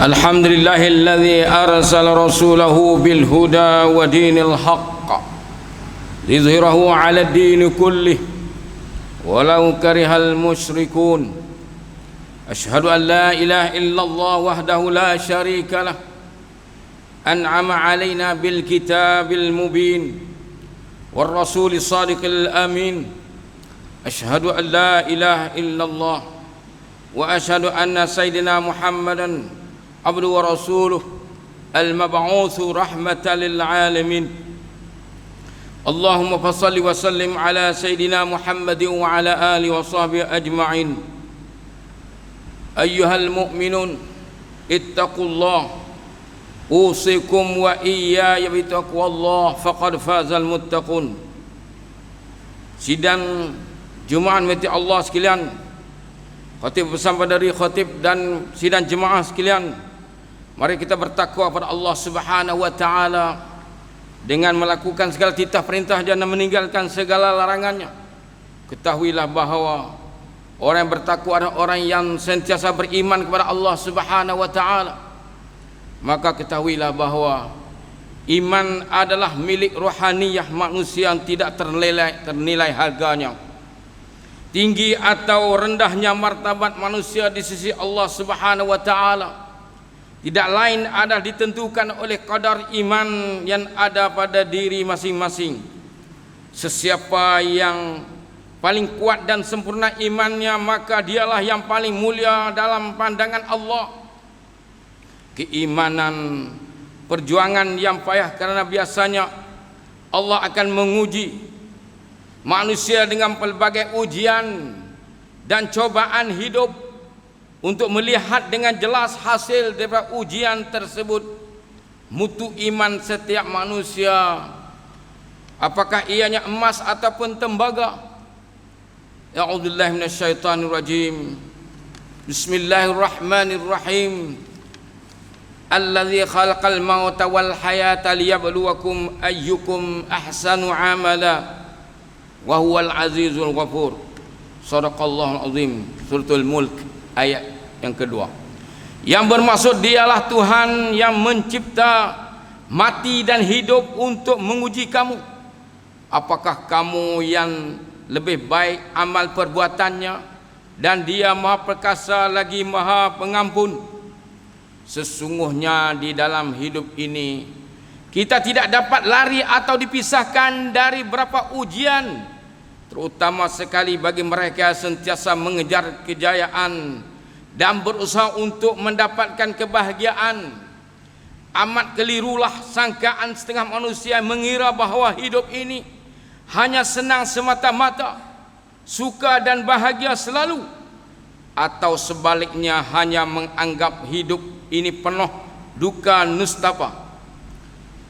الحمد لله الذي أرسل رسوله بالهدى ودين الحق ليظهره على الدين كله ولو كره المشركون. أشهد أن لا إله إلا الله وحده لا شريك له أنعم علينا بالكتاب المبين والرسول الصادق الأمين. أشهد أن لا إله إلا الله وأشهد أن سيدنا محمدا عبده ورسوله المبعوث رحمة للعالمين. اللهم صل وسلم على سيدنا محمد وعلى آله وصحبه أجمعين. أيها المؤمنون اتقوا الله أوصيكم وإياي بتقوى الله فقد فاز المتقون. Sidang Jumaat mati Allah sekalian, khatib bersama dari khatib dan sidang jemaah sekalian, mari kita bertakwa kepada Allah Subhanahu wa taala dengan melakukan segala titah perintah dan meninggalkan segala larangannya. Ketahuilah bahawa orang yang bertakwa adalah orang yang sentiasa beriman kepada Allah Subhanahu wa taala. Maka ketahuilah bahawa iman adalah milik rohaniyah manusia yang tidak ternilai harganya. Tinggi atau rendahnya martabat manusia di sisi Allah Subhanahu wa taala tidak lain adalah ditentukan oleh kadar iman yang ada pada diri masing-masing. Sesiapa yang paling kuat dan sempurna imannya, maka dialah yang paling mulia dalam pandangan Allah. Keimanan perjuangan yang payah, karena biasanya Allah akan menguji manusia dengan pelbagai ujian dan cobaan hidup untuk melihat dengan jelas hasil daripada ujian tersebut. Mutu iman setiap manusia, apakah ianya emas ataupun tembaga. A'udzubillahi minasyaitonirrajim. Bismillahirrahmanirrahim. Allazi khalaqal mauta wal hayata liyabluwakum ayyukum ahsanu amala wa huwal azizul ghafur. Shadaqallahul azim. Suratul Mulk ayat yang kedua. Yang bermaksud dialah Tuhan yang mencipta mati dan hidup untuk menguji kamu. Apakah kamu yang lebih baik amal perbuatannya, dan Dia Maha Perkasa lagi Maha Pengampun. Sesungguhnya di dalam hidup ini kita tidak dapat lari atau dipisahkan dari beberapa ujian, terutama sekali bagi mereka yang sentiasa mengejar kejayaan dan berusaha untuk mendapatkan kebahagiaan. Amat kelirulah sangkaan setengah manusia yang mengira bahawa hidup ini hanya senang semata-mata, suka dan bahagia selalu, atau sebaliknya hanya menganggap hidup ini penuh duka nustapa,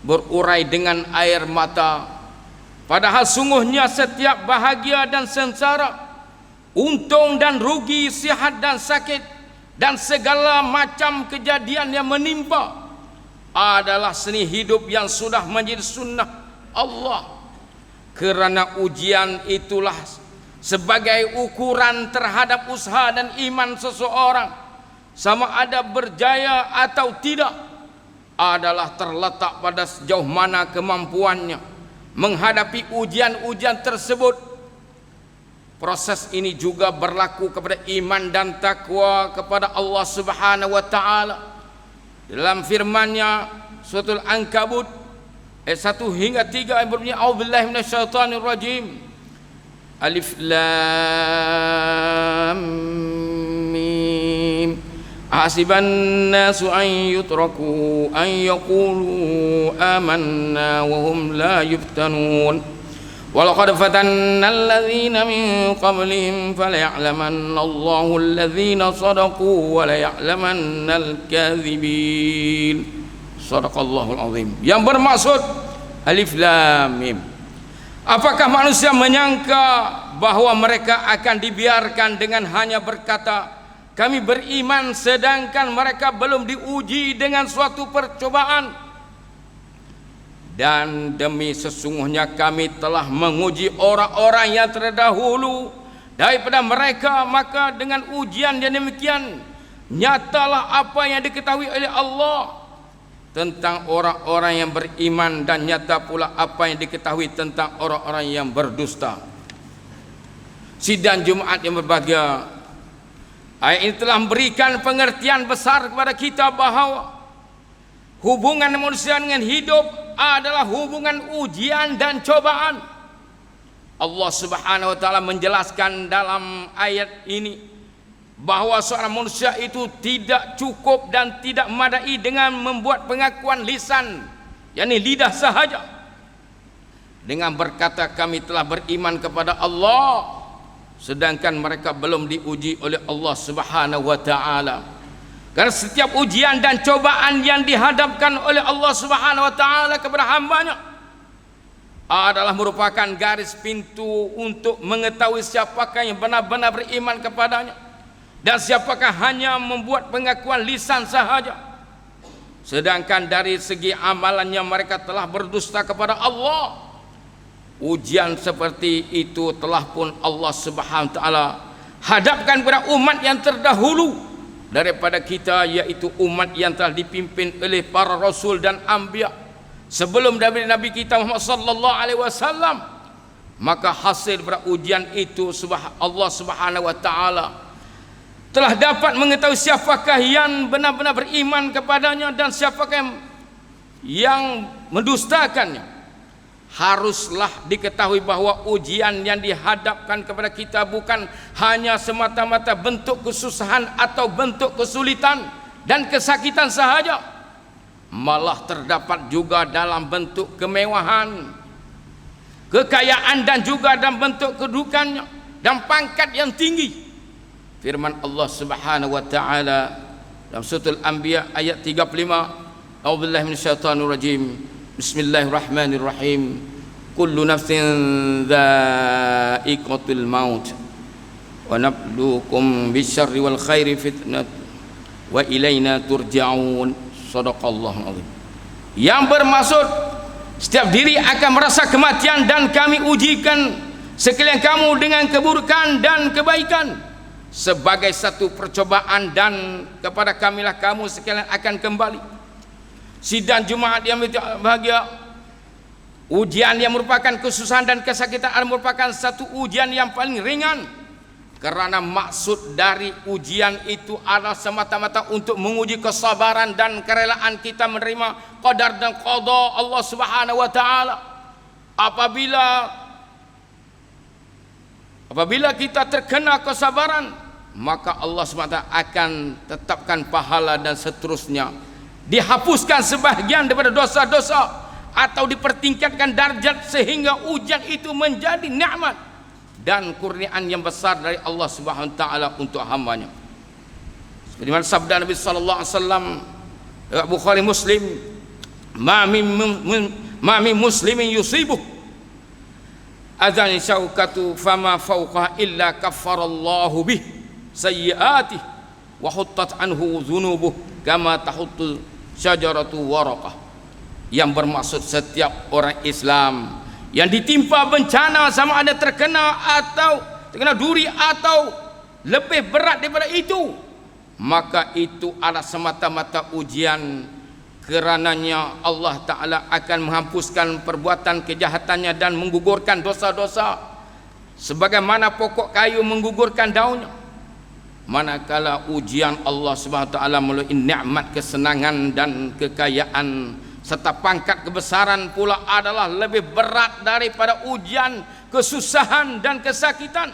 berurai dengan air mata. Padahal sungguhnya setiap bahagia dan sengsara, untung dan rugi, sihat dan sakit, dan segala macam kejadian yang menimpa adalah seni hidup yang sudah menjadi sunnah Allah. Kerana ujian itulah sebagai ukuran terhadap usaha dan iman seseorang, sama ada berjaya atau tidak, adalah terletak pada sejauh mana kemampuannya menghadapi ujian-ujian tersebut. Proses ini juga berlaku kepada iman dan takwa kepada Allah Subhanahu wa taala. Dalam firman-Nya Suratul Ankabut ayat 1 hingga 3 yang berbunyi, A'udzubillahi minasyaitonirrajim. Alif Lam Mim. Hasiban nasu an yutraku an yaqulu amanna wa hum la yuftanun. Walaqad fatanna alladhina min qablihim falaya'lamanna Allahu alladhina sadaqu wa laya'lamanna al-kadhibin. Shadaqallahul azim. Yang bermaksud Alif Lam Mim. Apakah manusia menyangka bahawa mereka akan dibiarkan dengan hanya berkata kami beriman, sedangkan mereka belum diuji dengan suatu percobaan? Dan demi sesungguhnya kami telah menguji orang-orang yang terdahulu daripada mereka, maka dengan ujian yang demikian nyatalah apa yang diketahui oleh Allah tentang orang-orang yang beriman, dan nyata pula apa yang diketahui tentang orang-orang yang berdusta. Sidang Jumaat yang berbahagia, ayat ini telah memberikan pengertian besar kepada kita bahawa hubungan manusia dengan hidup adalah hubungan ujian dan cobaan. Allah Subhanahu wa taala menjelaskan dalam ayat ini bahawa seorang manusia itu tidak cukup dan tidak memadai dengan membuat pengakuan lisan, yakni lidah sahaja, dengan berkata kami telah beriman kepada Allah, sedangkan mereka belum diuji oleh Allah Subhanahu wa taala. Karena setiap ujian dan cobaan yang dihadapkan oleh Allah Subhanahu wa taala kepada hambanya adalah merupakan garis pintu untuk mengetahui siapakah yang benar-benar beriman kepadanya dan siapakah hanya membuat pengakuan lisan sahaja, sedangkan dari segi amalannya mereka telah berdusta kepada Allah. Ujian seperti itu telah pun Allah Subhanahu wa taala hadapkan kepada umat yang terdahulu daripada kita, yaitu umat yang telah dipimpin oleh para rasul dan anbiya sebelum Nabi kita Muhammad sallallahu alaihi wasallam. Maka hasil daripada ujian itu Allah Subhanahu wa taala telah dapat mengetahui siapakah yang benar-benar beriman kepadanya dan siapakah yang mendustakannya. Haruslah diketahui bahawa ujian yang dihadapkan kepada kita bukan hanya semata-mata bentuk kesusahan atau bentuk kesulitan dan kesakitan sahaja, malah terdapat juga dalam bentuk kemewahan, kekayaan, dan juga dalam bentuk kedudukannya dan pangkat yang tinggi. Firman Allah Subhanahu wa taala dalam surah Al-Anbiya ayat 35, A'udzubillahi minasyaitonir rajim. Bismillahirrahmanirrahim. Kullu nafsin dha'iqatul maut wa nabluukum bisyarri wal khairi fitnah wa ilaina turja'un. Shadaqallahul azim. Yang bermaksud setiap diri akan merasa kematian dan kami ujikan sekalian kamu dengan keburukan dan kebaikan sebagai satu percobaan, dan kepada kamilah kamu sekalian akan kembali. Sidang Jumaat yang bahagia, ujian yang merupakan kesusahan dan kesakitan merupakan satu ujian yang paling ringan, karena maksud dari ujian itu adalah semata-mata untuk menguji kesabaran dan kerelaan kita menerima qadar dan qada Allah Subhanahu wa taala. Apabila kita terkena kesabaran, maka Allah SWT akan tetapkan pahala dan seterusnya, dihapuskan sebahagian daripada dosa-dosa atau dipertingkatkan darjat sehingga ujian itu menjadi nikmat dan kurniaan yang besar dari Allah Subhanahu wa taala untuk hambanya. Seperti mana sabda Nabi sallallahu alaihi wasallam Bukhari Muslim, ma min muslimin yusibuh adhan syaukatu fama fawqah illa kaffarallahu bih sayyiatih wa huttat anhu dhunubuh kama tahuttu syajaratu waraqah. Yang bermaksud setiap orang Islam yang ditimpa bencana, sama ada terkena duri atau lebih berat daripada itu, maka itu adalah semata-mata ujian. Kerananya Allah Ta'ala akan menghapuskan perbuatan kejahatannya dan menggugurkan dosa-dosa sebagaimana pokok kayu menggugurkan daunnya. Manakala ujian Allah Subhanahu wa taala melalui nikmat kesenangan dan kekayaan serta pangkat kebesaran pula adalah lebih berat daripada ujian kesusahan dan kesakitan.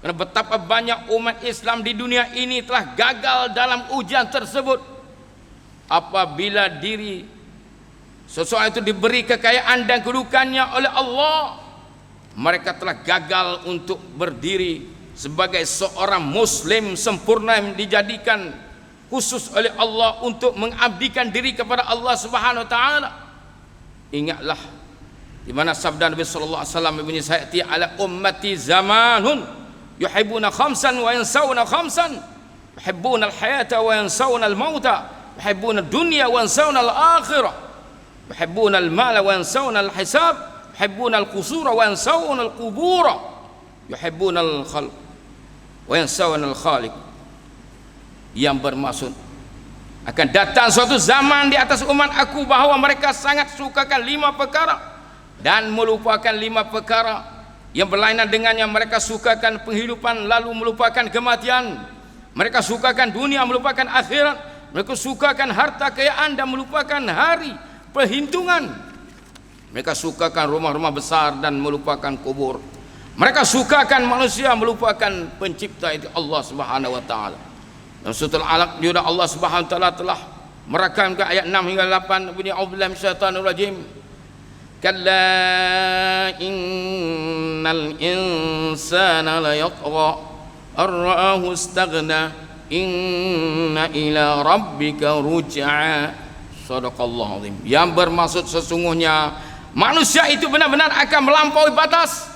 Karena betapa banyak umat Islam di dunia ini telah gagal dalam ujian tersebut. Apabila diri seseorang itu diberi kekayaan dan kedudukannya oleh Allah, mereka telah gagal untuk berdiri sebagai seorang muslim sempurna yang dijadikan khusus oleh Allah untuk mengabdikan diri kepada Allah Subhanahu wa taala. Ingatlah di mana sabda Nabi sallallahu alaihi wasallam, "Ibni sayati ala ummati zamanun yuhibbuna khamsan wa yansawna khamsan, yuhibbuna al-hayata wa yansawna al-mauta, yuhibbuna ad-dunya wa yansawna al-akhirah, yuhibbuna al-mala wa yansawna al-hisab, yuhibbuna al-qusura wa yansawna al-qubura, yuhibbuna al-khalq wa yansawna al-khaliq." yang bermaksud akan datang suatu zaman di atas umat aku bahawa mereka sangat sukakan 5 perkara dan melupakan 5 perkara yang berlainan dengannya. Mereka sukakan penghidupan lalu melupakan kematian. Mereka sukakan dunia melupakan akhirat. Mereka sukakan harta kekayaan dan melupakan hari perhitungan. Mereka sukakan rumah-rumah besar dan melupakan kubur. Mereka sukakan manusia melupakan pencipta itu Allah Subhanahu wa taala. Dan surah Al-Alaq juga Allah Subhanahu wa taala telah merakamkan ayat 6 hingga 8 bunyi a'udzubillahi minasyaitonir rajim. Kalla innal insana la yatgha ar-ra'ahu istaghna inna ila rabbika ruj'a. Shadaqallahu azim. Yang bermaksud sesungguhnya manusia itu benar-benar akan melampaui batas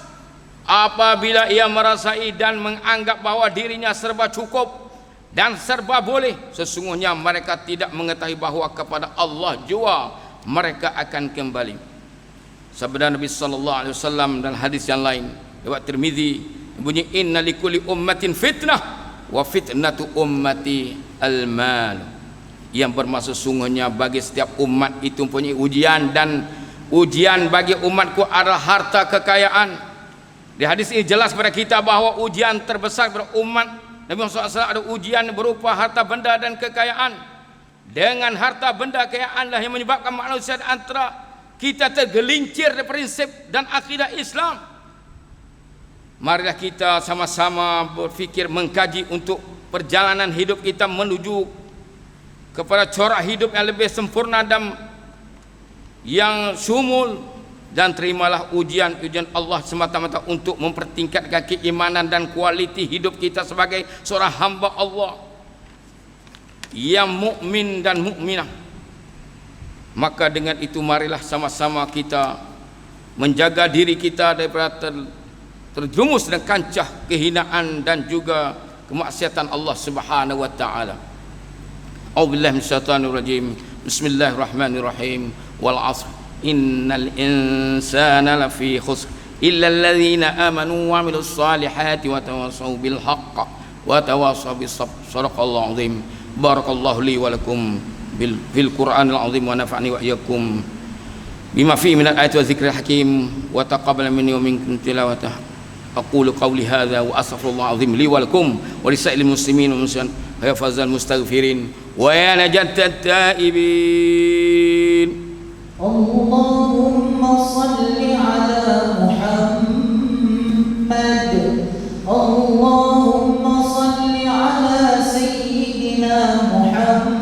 apabila ia merasai dan menganggap bahwa dirinya serba cukup dan serba boleh. Sesungguhnya mereka tidak mengetahui bahwa kepada Allah jua mereka akan kembali. Sabda Nabi sallallahu alaihi wasallam dan hadis yang lain riwayat Tirmizi bunyi inna likulli ummatin fitnah wa fitnatu ummati al-mal. Yang bermaksud sungguhnya bagi setiap umat itu mempunyai ujian dan ujian bagi umatku adalah harta kekayaan. Di hadis ini jelas kepada kita bahwa ujian terbesar kepada umat Nabi Muhammad SAW ada ujian berupa harta benda dan kekayaan. Dengan harta benda kekayaanlah yang menyebabkan manusia antara kita tergelincir dari prinsip dan akidah Islam. Marilah kita sama-sama berfikir mengkaji untuk perjalanan hidup kita menuju kepada corak hidup yang lebih sempurna dan yang sumul. Dan terimalah ujian-ujian Allah semata-mata untuk mempertingkatkan keimanan dan kualiti hidup kita sebagai seorang hamba Allah yang mukmin dan mukminah. Maka dengan itu marilah sama-sama kita menjaga diri kita daripada terjerumus dan kancah kehinaan dan juga kemaksiatan Allah Subhanahu wa taala. A'udzubillahi minasyaitonir rajim. Bismillahirrahmanirrahim. Wal 'asr innal insana lafi khusr illa alladhina amanu wa 'amilus salihati wa tawassaw bil haqq wa tawassaw bis sabr. Shadaqallahu 'azim. Barakallahu li wa lakum bil Qur'anil 'azim wa nafa'ani wa iyyakum bima fihi minal ayati wa dzikril hakim wa taqabbal minni wa minkum tilawatah. Aqulu qawli hadza wa astaghfirullah 'azim li wa lakum wa lisa'il muslimin wa muslimat wa ya fazal mustaghfirin wa ya najat taibin. Allahumma salli ala Muhammad. Allahumma salli ala Sayyidina Muhammad.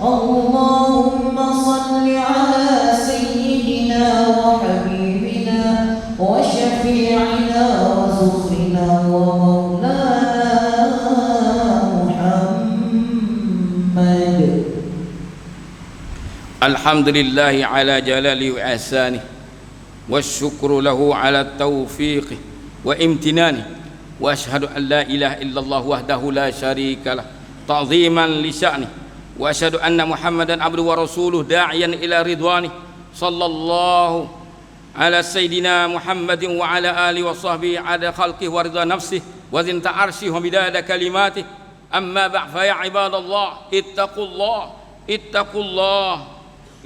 Allahumma salli ala Sayyidina wa Habibina wa Syafi'ina wa Zukhrina wa Maulana Muhammad. Alhamdulillahi ala jalali wa ihsani wa syukru lahu ala taufiqi wa imtinani wa ashhadu an la ilaha illallah wahdahu la syarika lah ta'ziman li sya'ni wa ashhadu anna Muhammadan abduhu wa rasuluh da'iyan ila ridwani sallallahu ala sayyidina Muhammadin wa ala alihi wa sahbihi ada khalqihi wa ridha nafsihi wa zinta arshihi wa midada kalimatihi amma ba'd fa ya ibadallah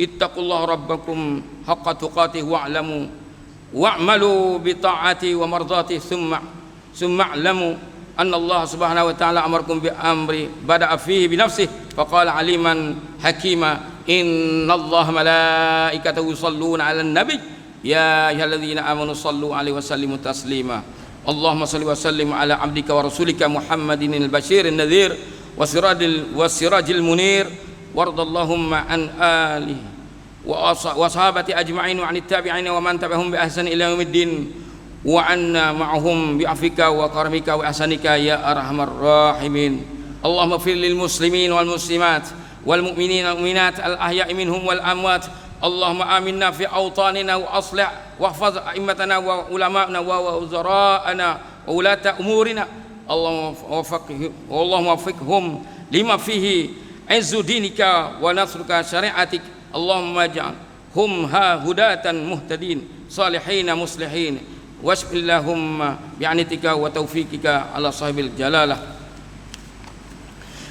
ittaqullah rabbakum haqqa tuqatih wa'lamu wa'malu bi ta'ati wa mardati thumma a'lamu anna Allah subhanahu wa ta'ala amarakum bi amri bada'a fihi bi nafsihi faqala aliman hakima inna Allah malaikatahu yusalluna 'alan nabi ya ayyuhalladzina amanu sallu 'alaihi wa sallimu taslima. Allahumma salli wa sallim ala 'abdika wa rasulika Muhammadin al-basyirin nadhir wa sirajil munir wardallahumma an alihi wa sahabati ajma'in wa anit tabi'in wa man tabi'ahum bi ahsan ila yaumiddin wa anna ma'ahum bi afika wa karamika wa ahsanika ya arhamar rahimin. Allahumma ighfir lil muslimin wal muslimat wal mu'minin wal mu'minat al ahya'i minhum wal amwat. Allahumma aminna fi awtanina wa aslih wahfaz a'immatana wa ulama'ana wa wuzara'ana wa ulata umurina. Allahumma waffiqhum lima fihi izzu dinika wa nasruka syari'atik. Allahumma ja'alhum hudatan muhtadin salihina muslihin wasbillahumma bi'anitika wa taufiqika ala sahibil jalalah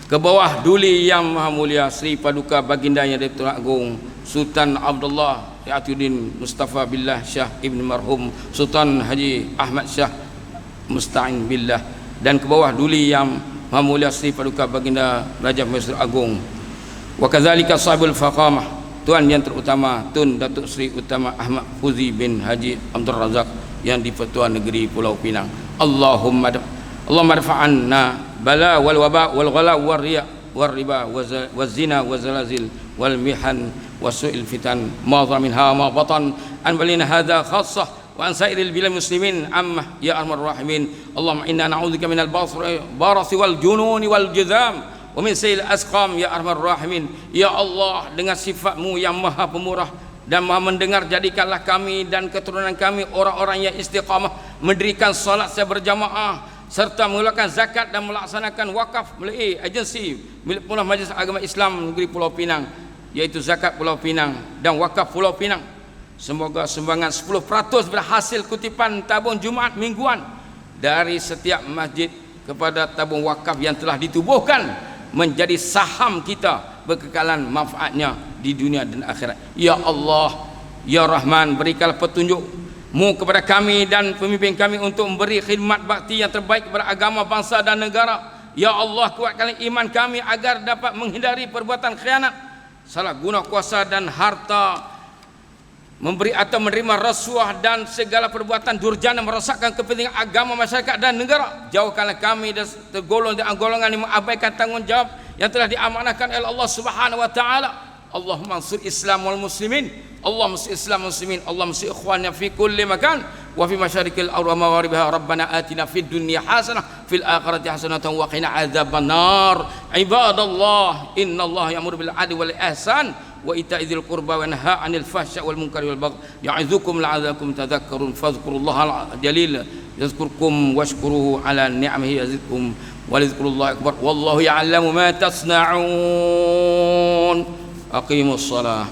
ke bawah duli yang maha mulia Sri Paduka Baginda Yang Di-Pertuan Agong Sultan Abdullah Ya'atuddin Mustafa Billah Shah Ibn Marhum Sultan Haji Ahmad Shah Musta'in Billah, dan ke bawah duli yang maha mulia Sri Paduka Baginda Raja Mesir Agong, wa kadzalika sahibul faqamah tuan yang terutama Tun Datuk Seri Utama Ahmad Fuzi bin Haji Abdul Razak yang di Pertuan Negeri Pulau Pinang. Allahumma dafa'anna bala wal waba wal ghala wal riya wal riba wal zina wal zalazil wal mihan wasu'il fitan ma dhara minha ma batan an balina hadha khassah wa an sairil bilal muslimin amma ya arhamar rahimin. Allahumma inna na'udzubika minal barasi wal jununi wal juzam wa min sayil asqam ya arhamar rahimin. Ya Allah, dengan sifat-Mu yang maha pemurah dan maha mendengar, jadikanlah kami dan keturunan kami orang-orang yang istiqamah mendirikan salat secara berjamaah serta mengeluarkan zakat dan melaksanakan wakaf melalui agensi milik Pengurusan Majlis Agama Islam Negeri Pulau Pinang, yaitu zakat Pulau Pinang dan wakaf Pulau Pinang. Semoga sumbangan 10% berhasil kutipan tabung Jumaat mingguan dari setiap masjid kepada tabung wakaf yang telah ditubuhkan menjadi saham kita berkekalan manfaatnya di dunia dan akhirat. Ya Allah, Ya Rahman, berikanlah petunjuk-Mu kepada kami dan pemimpin kami untuk memberi khidmat bakti yang terbaik kepada agama, bangsa dan negara. Ya Allah, kuatkanlah iman kami agar dapat menghindari perbuatan khianat, salah guna kuasa dan harta, memberi atau menerima rasuah dan segala perbuatan durjana merosakkan kepentingan agama, masyarakat dan negara. Jauhkanlah kami dan tergolong di golongan yang mengabaikan tanggungjawab yang telah diamanahkan oleh Allah Subhanahu wa taala. Allahumma ansur Islam wal muslimin, Allahumma ansur Islam wal muslimin, Allahumma ansur ikhwanana fi kulli makan wa fi masyariqil ardi wa magharibiha. Rabbana atina fid dunya hasanah fil akhirati hasanatan wa qina adzabannar. Ibadallah, innallaha ya'muru bil 'adli wal ihsan wa ita'i dzil qurba wa yanha 'anil fahsya'i wal munkari wal baghi ya'idzukum la'allakum tadhakkarun. Fadhkurullahal jalil yazkurkum washkuruhu 'ala ni'amihi yazidkum wa lidhkurullahi akbar. Wallahu ya'lamu ma tasna'un. Aqimus shalah.